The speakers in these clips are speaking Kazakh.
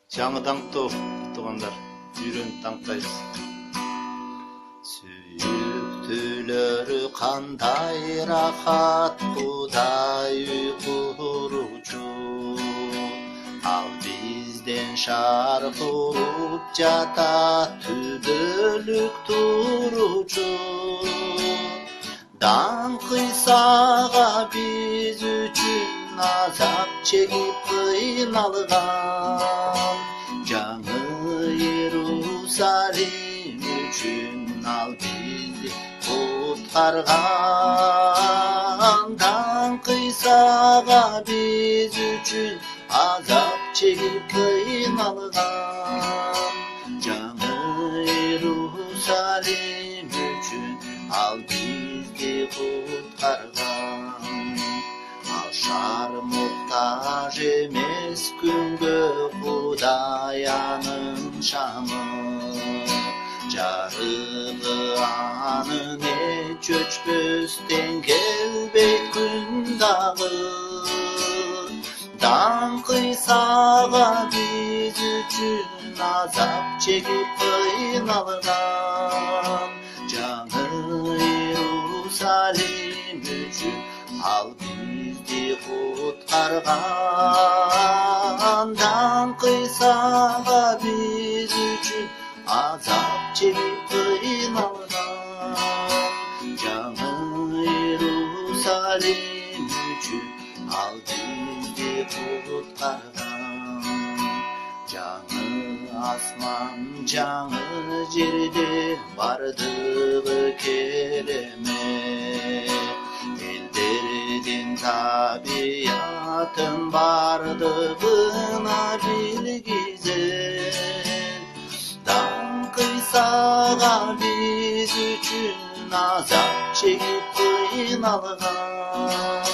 Жаңы даңқты туғандар, үйреніп даңқтайсыз. Сүйіктілері қандай рахат, Құдай үй құрушы. Ал бізден шарқ ұрып жата, түбөлүк турушу. Даңқисаға біз үшін азап чегіп қиналған, жаңы Иерусалим үшін ал бізді құтқарған. Даңқисаға біз үшін азап чегіп қиналған, жаңы Иерусалим үшін ал бізді құтқарған. Ал шар мұқтаж емес күнгі Құдаяның шамы, жарығы анын өчпөстен келбейт күн дағы. Даңқисаға біз үшін азап чегіп қиналған, жаңы Иерусалим үшін ал бізді құтқарған. Даңқисаға біз үшін азап чегіп қиналған, жаңы Иерусалим үшін ал бізді құтқарған. Жаңы асман, жаңы жерде бардығы керемет, елдерден табиятын бардығына білгізет. Даңқисаға біз үшін азап чегіп қиналған,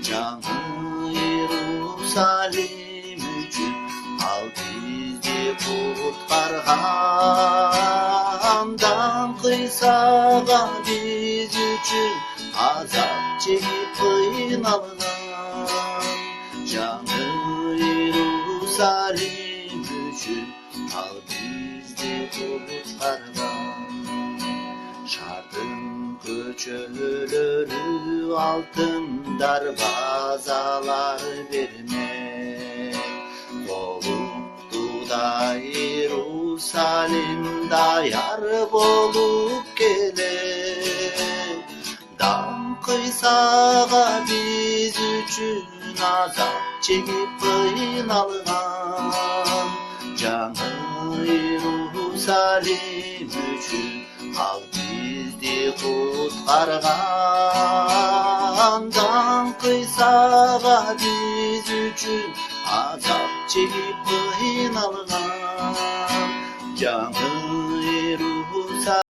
жаңы Иерусалим үшін ал бізді құтқарған. Даңқисаға біз үшін азап чегіп қиналған, жаңы Иерусалим үшін ал бізді құтқарған. Шардың көчөлөрү алтындар базалар бермек, Қолуптуда Иерусалим даяр болуп келет. Даңқисаға біз үшін азап чегіп қиналған, жаңы Иерусалим үшін ал бізді құтқарған. Даңқисаға біз үшін азап чегіп қиналған, жаңы Иерусалим